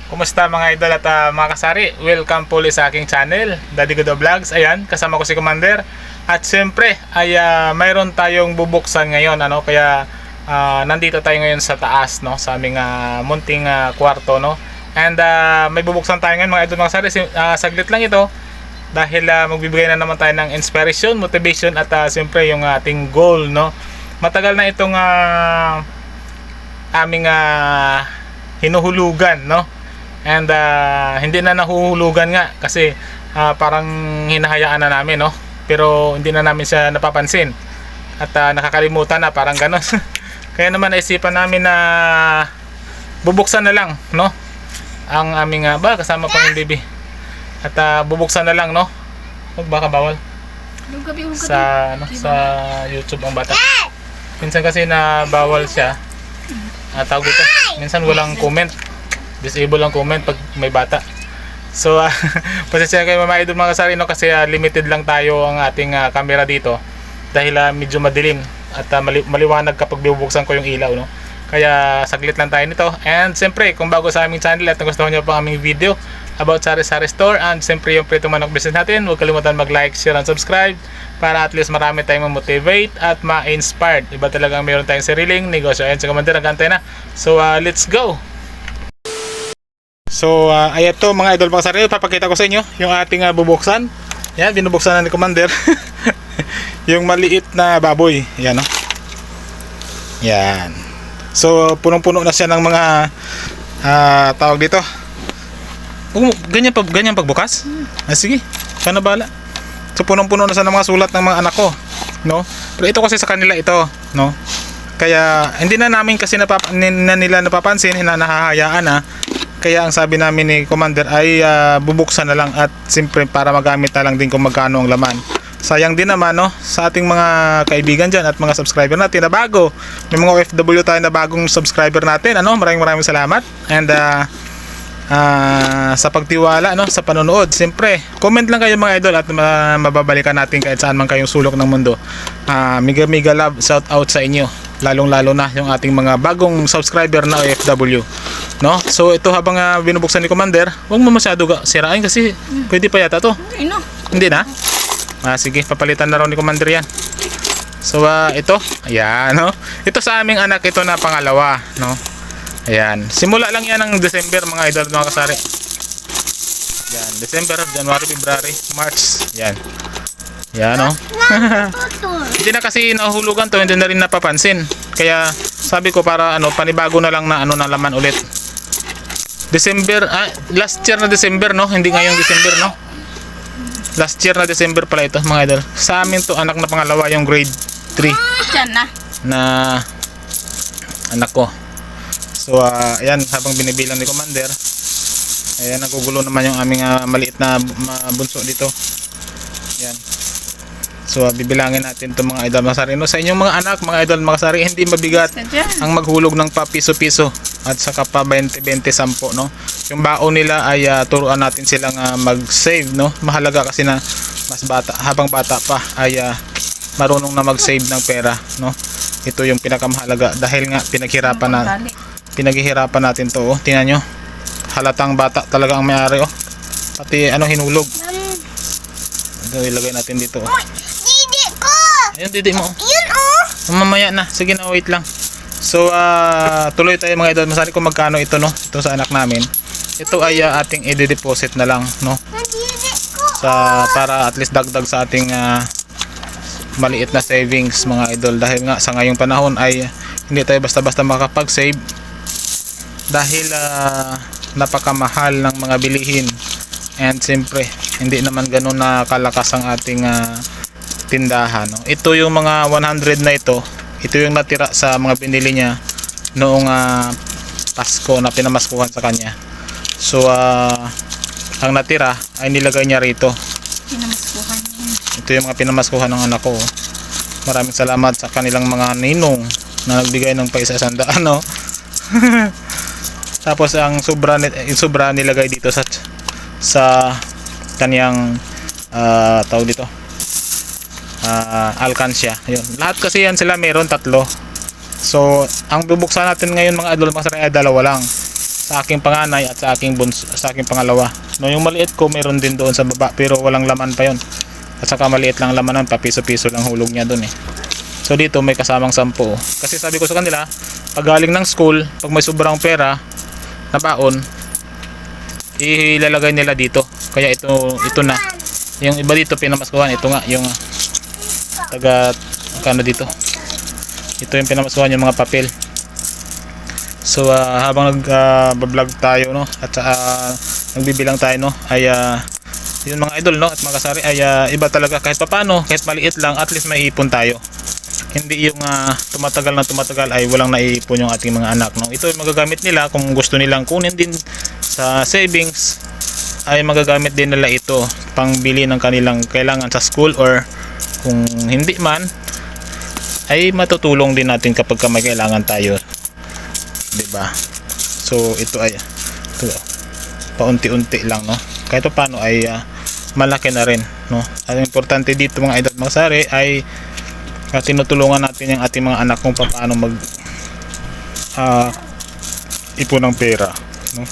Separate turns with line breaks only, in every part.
Kumusta mga idol at mga kasari? Welcome po ulit sa aking channel, Daddy Godo Vlogs. Ayan, kasama ko si Commander. At syempre, ay mayroon tayong bubuksan ngayon, kaya nandito tayo ngayon sa taas, sa aming munting kwarto, And may bubuksan tayo ngayon mga idol, mga kasari. Saglit lang ito dahil magbibigay na naman tayo ng inspiration, motivation at syempre yung ating goal, Matagal na itong aming hinuhulugan, And hindi na nahuhulugan nga kasi parang hinahayaan na namin, pero hindi na namin siya napapansin at nakakalimutan na, parang ganon. Kaya naman naisipan namin na bubuksan na lang, ang aming kasama pa yung baby. At bubuksan na lang, baka bawal sa sa YouTube ang bata. Minsan kasi na bawal siya. Tawag dito. Minsan walang comment. Disable ang comment pag may bata. So pasensya kayo mga idol, mga kasari, kasi limited lang tayo ang ating camera dito dahil medyo madilim at maliwanag kapag bubuksan ko yung ilaw, Kaya saglit lang tayo nito. And siyempre, kung bago sa aming channel at nagustuhan nyo pa ang aming video about Sari-Sari Store and siyempre yung Pritong Manok business natin, huwag kalimutan mag-like, share, and subscribe para at least marami tayong ma-motivate at ma-inspired. Iba talagang mayroon tayong sariling negosyo. Ayan, si Commander nag-antay na. So let's go! So ayan to mga idol, mga sarili, papakita ko sa inyo yung ating bubuksan. Yan, binubuksan na ni Commander. Yung maliit na baboy. Yan, Yan. So punong-puno na siya ng mga tawag dito. Ganyan pagbukas? Sige, sana bala. So punong-puno na siya ng mga sulat ng mga anak ko, Pero ito kasi sa kanila ito, Kaya hindi na namin kasi nila napapansin, nahahayaan na. Kaya ang sabi namin ni Commander ay bubuksan na lang at simpre para magamit na lang din kung magkano ang laman. Sayang din naman, sa ating mga kaibigan dyan at mga subscriber natin na bago. May mga OFW tayo na bagong subscriber natin, maraming salamat. And sa pagtiwala, sa panonood, siyempre comment lang kayo mga idol at mababalikan natin kahit saan man kayong sulok ng mundo. Mega love, shout out sa inyo, lalong lalo na yung ating mga bagong subscriber na OFW, So ito habang binubuksan ni Commander, huwag mo masyado sirain kasi pwede pa yata to. Hindi na? Sige, papalitan na raw ni Commander yan. So ito, ayan, ito sa aming anak, ito na pangalawa, Ayan, simula lang yan ng December mga idol, mga kasari. Yan, December, January, February, March. Yan. Yan, Hindi na kasi nahulugan to, hindi na rin napapansin. Kaya sabi ko para panibago na lang na na laman ulit. December, last year na December, Hindi ngayong December, Last year na December pala ito, mga idol. Sa amin to, anak na pangalawa, yung grade 3.
Diyan
na anak ko. So ayan, habang binibilang ni Commander, ayan, nagugulo naman yung aming maliit na bunso dito. Ayan. So bibilangin natin itong mga idol, mga kasari. Sa inyong mga anak, mga idol, mga kasari, hindi mabigat ang maghulog ng pa piso-piso at saka pa 20-20, 10, Yung baon nila ay turuan natin silang mag-save, Mahalaga kasi na mas bata, habang bata pa ay marunong na mag-save ng pera, Ito yung pinakamahalaga dahil nga pinaghihirapan natin to, tingnan nyo, halatang bata talaga ang may-ari, pati hinulog. Ito ilagay natin dito,
Didi ko!
Ayun, didi mo,
Yun,
mamaya na, sige na, wait lang. So tuloy tayo mga idol, masali kung magkano ito, ito sa anak namin. Ito ay ating i-deposit na lang,
Didi ko!
para at least dagdag sa ating maliit na savings mga idol, dahil nga sa ngayong panahon ay hindi tayo basta-basta makapag-save dahil napakamahal ng mga bilihin. And siyempre hindi naman ganun na kalakas ang ating tindahan, Ito yung mga 100 na ito yung natira sa mga binili niya noong Pasko na pinamaskuhan sa kanya. So ang natira ay nilagay niya rito.
Pinamaskuhan niya.
Ito yung mga pinamaskuhan ng anak ko. Maraming salamat sa kanilang mga ninong na nagbigay ng pa-100, Tapos ang sobra nilagay dito sa kaniyang tawag dito, alkansya. Yun. Lahat kasi yan sila meron 3. So ang bubuksan natin ngayon mga idol, mga saray, 2 lang. sa aking panganay at sa aking sa aking pangalawa. No, yung maliit ko meron din doon sa baba pero walang laman pa yon. At saka maliit lang lamanan, pa piso-piso lang hulog niya doon eh. So dito may kasamang 10. Kasi sabi ko sa kanila, pag galing ng school, pag may sobrang pera na baon, ilalagay nila dito. Kaya ito na. Yung iba dito pinamaskuhan, ito nga yung taga kano dito. Ito yung pinamaskuhan yung mga papel. So habang nag-vlog tayo no at nagbibilang tayo no ay yun mga idol no at mga kasari ay iba talaga kahit papaano, kahit maliit lang at least may ipon tayo. Hindi yung tumatagal ay walang naiipon yung ating mga anak no. Ito yung magagamit nila kung gusto nilang kunin din sa savings, ay magagamit din nila ito pangbili ng kanilang kailangan sa school, or kung hindi man ay matutulong din natin kapag may kailangan tayo, 'di ba? So ito ay paunti-unti lang no. Kahit paano ay malaki na rin no. Ang importante dito mga idol mga sari ay tinutulungan natin yung ating mga anak kung paano mag ipon ng pera no.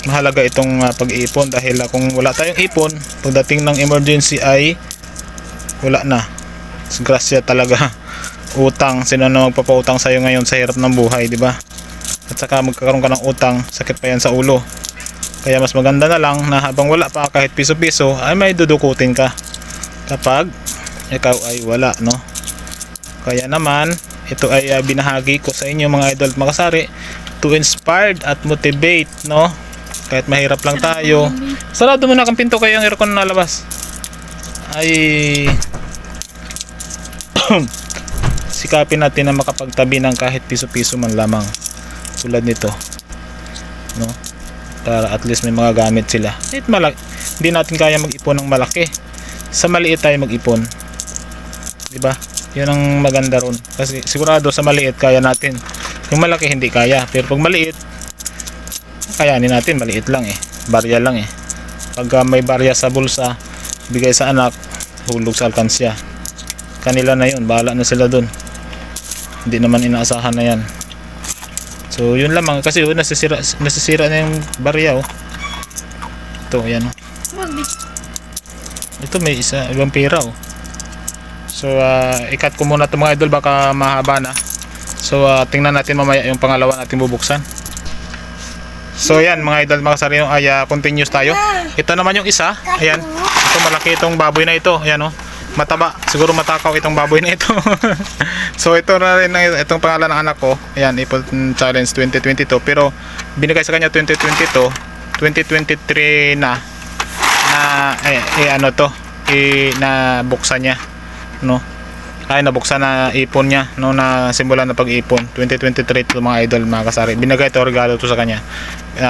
Mahalaga itong pag-iipon dahil kung wala tayong ipon, pagdating ng emergency ay wala na. Grasya talaga. Utang, sino na magpapautang sa iyo ngayon sa hirap ng buhay, di ba? At saka magkakaroon ka ng utang, sakit pa yan sa ulo. Kaya mas maganda na lang na habang wala pa kahit piso-piso ay may dudukutin ka kapag ikaw ay wala no. Kaya naman ito ay binahagi ko sa inyo mga idol at makasari to inspire at motivate no. Kahit mahirap lang tayo. Sarado mo na kang pinto kaya ang aircon na labas. Ay sikapin natin na makapagtabi ng kahit piso-piso man lamang. Tulad nito. No? Para at least may mga gamit sila. Hindi natin kaya mag-ipon ng malaki. Sa maliit tayo mag-ipon. 'Di ba? 'Yun ang maganda ron. Kasi sigurado sa maliit kaya natin. Yung malaki hindi kaya. Pero pag maliit, kayanin natin, maliit lang eh. Barya lang eh. Pag may barya sa bulsa, bigay sa anak, hulog sa alkansya. Kanila na 'yun, bahala na sila dun. Hindi naman inaasahan na 'yan. So, yun lamang kasi nasisira na yung barya oh. Ito, ayan oh. Ito may ibang pera oh. So, ikat ko muna ito mga idol, baka mahaba na. So, tingnan natin mamaya yung pangalawa natin bubuksan. So, ayan mga idol, mga kasari ay continuous tayo. Ito naman yung isa, ayan. Ito malaki itong baboy na ito, ayan oh. Mataba, siguro matakaw itong baboy na ito. So ito na rin itong pangalan ng anak ko. Ayan, Ipon Challenge 2022. Pero binigay sa kanya 2022, 2023 na ano to, na buksan niya, no. Ay nabuksan na ipon niya no, na simulan na pag-ipon 2023 to mga idol mga kasari. Binigay ito, regalo to sa kanya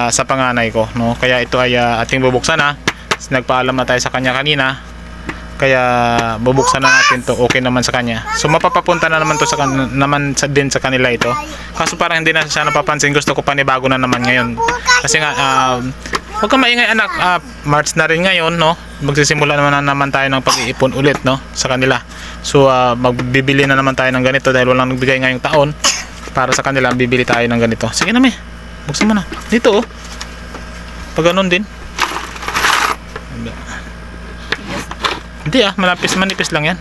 sa panganay ko, no. Kaya ito ay ating bubuksan na. Nagpaalam na tayo sa kanya kanina. Kaya bubuksan na natin to, okay naman sa kanya. So mapapapunta na naman to din sa kanila ito. Kaso parang hindi na siya napapansin, gusto ko panibago na naman ngayon. Kasi nga huwag kang maingay anak, March na rin ngayon no. Magsisimula naman tayo ng pag-iipon ulit no sa kanila. So magbibili na naman tayo ng ganito dahil walang nagbigay ngayong taon. Para sa kanila bibili tayo ng ganito. Sige na buksan mo na. Dito oh. Pag ganun din. Hindi manipis lang yan.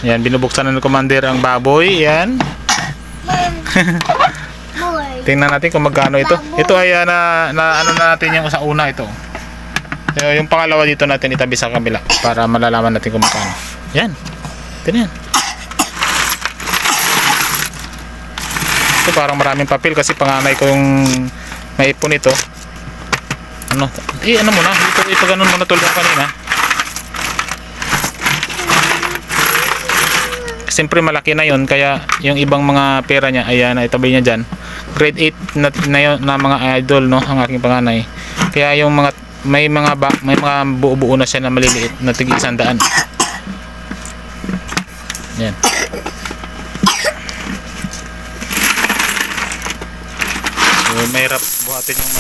Yan, binubuksan na ng commander ang baboy. Yan. Tingnan natin kung magkano ito. Ito ay ano na natin yung sa una ito. Yung pangalawa dito natin itabi sa kabila para malalaman natin kung magkano. Yan. Tingnan. Ito parang maraming papel kasi panganay ko yung maipon ito. Ano muna. Ito ganun muna tulad kanina. Siyempre malaki na yon, kaya yung ibang mga pera niya ay naitabi niya dyan. Grade 8 na mga idol no, ang aking panganay. Kaya yung mga may mga buo-buo na siya na maliliit na tig 100. Yan. So mahirap buhatin yung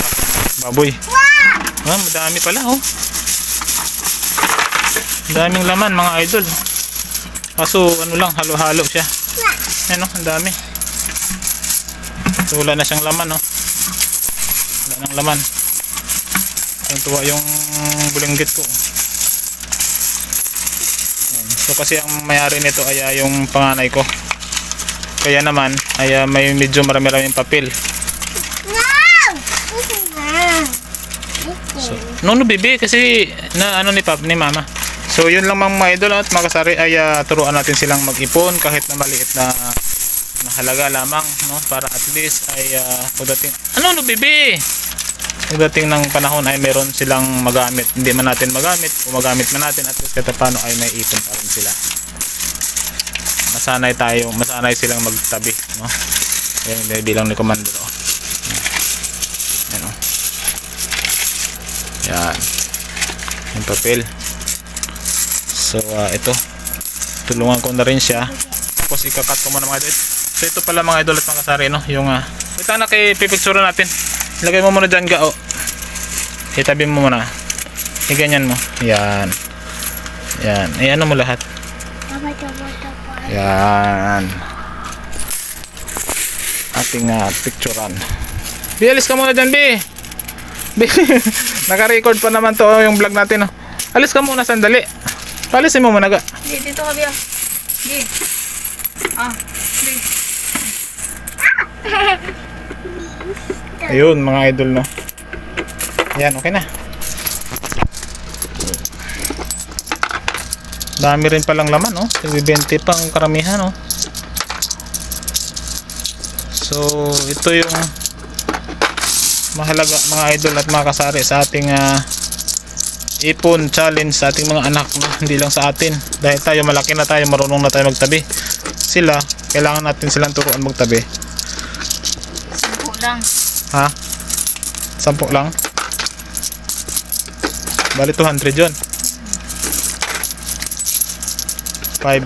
baboy. Madami pala oh. Daming laman mga idol. Kaso ano lang, halo-halo siya. Ano, ang dami. So, wala na siyang laman, no. Wala nang laman. Ang tuwa yung bulinggit ko. Ayan. So kasi ang mayari nito ay yung panganay ko. Kaya naman ay may medyo marami-raming papel.
Wow!
So, no bibi kasi na ano ni mama. So yun lang mga idol at mga kasari ay turuan natin silang mag-ipon kahit na maliit na halaga lamang, no, para at least ay pagdating bibi, pagdating ng panahon ay meron silang magamit. Hindi man natin magamit o magamit man natin, at least kahit paano ay may ipon pa rin sila. Masanay silang magtabi, no. Ayan, bilang ni Commander, oh. Ayan, oh. Yan yung papel. So ito, tulungan ko na rin siya, tapos ikakat ko muna mga idol. So ito pala mga idol at mga kasari, no, yung wait na pipicture natin. Ilagay mo muna dyan, ga, oh. Itabi mo muna, iganyan mo, yan yan, ano mo lahat, yan ating picturean. Bi, alis ka muna dyan, Bi. Naka-record pa naman to yung vlog natin, oh. Alis ka muna sandali. Palisin mo muna, ga.
Dito ka, Bia. Di. Di.
Ayun mga idol, no. Yan, okay na. Dami rin palang laman, no. 20 pang karamihan, no. So ito yung mahalaga mga idol at mga kasari sa ating ipon challenge sa ating mga anak, no? Hindi lang sa atin, dahil tayo malaki na tayo, marunong na tayo magtabi. Sila, kailangan natin silang turuan magtabi.
10 lang.
Ha? 10 lang? Bali 200 yun. 5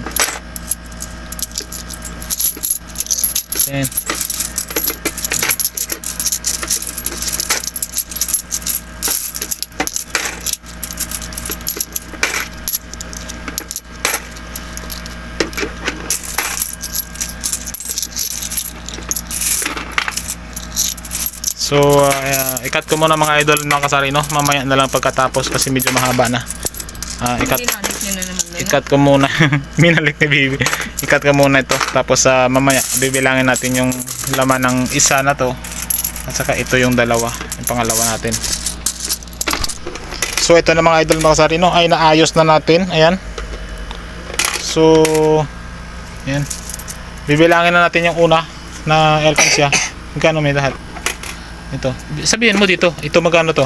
10. So, ikat ko muna mga idol, mga kasari, no? Mamaya na lang pagkatapos kasi medyo mahaba na. Ikat ko muna. Minalik ni Bibi. Ikat ko muna ito. Tapos mamaya bibilangin natin yung laman ng isa na to. At saka ito yung dalawa. Yung pangalawa natin. So, ito na mga idol, mga kasari, no? Ay naayos na natin. Ayan. So, ayan. Bibilangin na natin yung una na alkansya. Magkano may lahat? Ito. Sabihin mo dito. Ito magkano to?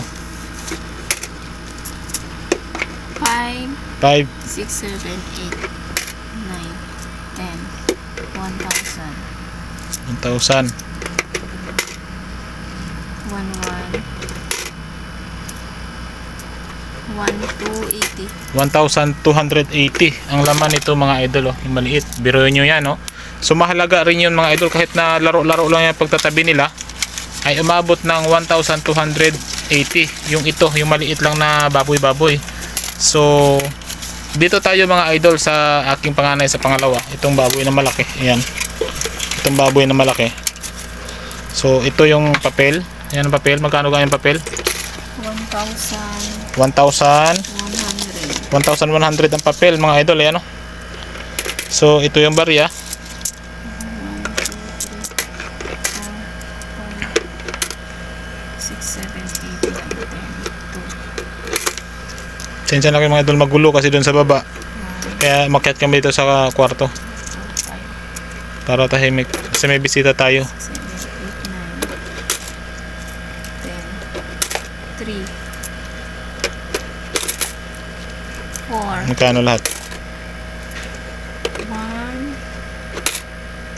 5,
5,
6, 7, 8, 9, 10, 1,000.
1,000. 1,280. Ang laman nito mga idol, oh, yung maliit. Biruin nyo yan, oh. So mahalaga rin yun mga idol, kahit na laro-laro lang yung pagtatabi nila, ay umabot ng 1,280. Yung ito, yung maliit lang na baboy-baboy. So dito tayo mga idol sa aking panganay sa pangalawa. Itong baboy na malaki. Ayan. Itong baboy na malaki. So ito yung papel. Ayan ang papel. Magkano ganyan papel?
1,100.
1,100 ang papel mga idol. Ayan, oh. So ito yung barya. 10 na kayo mga idol, magulo kasi doon sa baba. Kaya makyat kami dito sa kwarto para tahimik kasi may bisita tayo.
3, 4.
Magkano lahat?
1,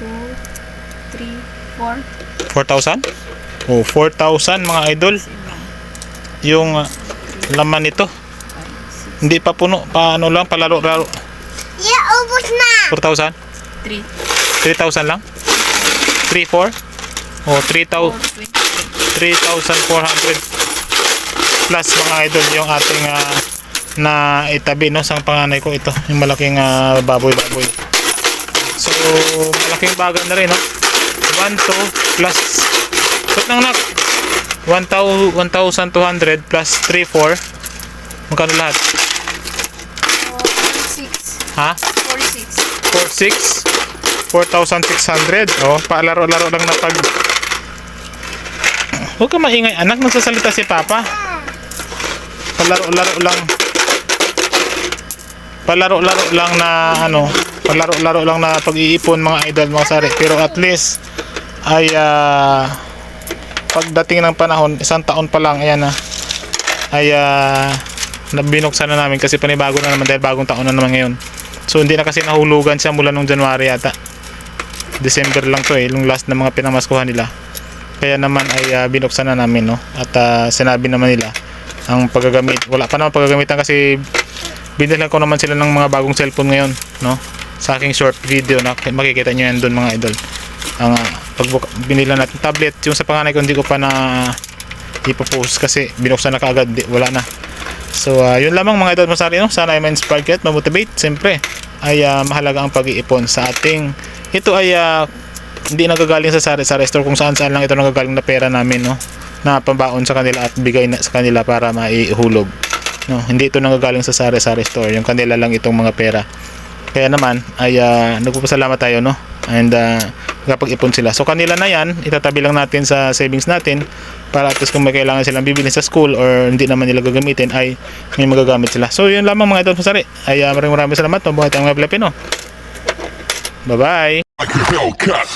2, 3, 4.
4,000? Oh, 4,000 mga idol. Yung laman nito. Hindi pa puno, paano lang, palaro-laro.
Yeah, ubos na.
4,000? 3,000 lang? 3, 4? Oh, 3,400 plus mga idol yung ating na itabi, no, sang panganay ko. Ito yung malaking baboy-baboy. So malaking bagan na rin, no. 1, 2 plus. Ba't nang nak? 1,200 plus 3,400. Magkano lahat?
46.
Ha?
46.
4,600. Oh, paalaro-laro lang na pag... Huwag ka maingay, anak. Nagsasalita si Papa. Palaro-laro lang. Palaro-laro lang na ano, palaro-laro lang na pag-iipon mga idol, mga sari. Pero at least ay pagdating ng panahon, isang taon pa lang, ayan na, ay nabinuksan na namin kasi panibago na naman dahil bagong taon na naman ngayon. So hindi na kasi nahulugan siya mula nung January yata. December lang to yung last na mga pinamaskuhan nila. Kaya naman ay binuksan na namin, no. At sinabi naman nila ang paggagamit, wala pa naman paggagamitan kasi binilhan ko naman sila ng mga bagong cellphone ngayon, no. Sa aking short video na makikita nyo yan doon mga idol. Ang binila natin tablet, yung sa panganay ko hindi ko pa na ipopost kasi binuksan na kaagad, wala na. So yun lamang mga idol masari, no. Sana ay ma-inspire kayo at ma-motivate. Siyempre ay mahalaga ang pag-iipon sa ating, ito ay hindi nagagaling sa sari-sari store, kung saan-saan lang ito nagagaling na pera namin, no, na pambaon sa kanila at bigay na sa kanila para maihulog, no. Hindi ito nagagaling sa sari-sari store, yung kanila lang itong mga pera. Kaya naman ay nagpapasalamat tayo, no, and nakapag-ipon sila. So kanila na yan, itatabi lang natin sa savings natin para at least kung may kailangan silang bibili sa school or hindi naman nila gagamitin ay may magagamit sila. So yun lamang mga idol masari, ay maraming salamat. Mabuhay tayong mga Pilipino. Bye bye.
Like a Hellcat.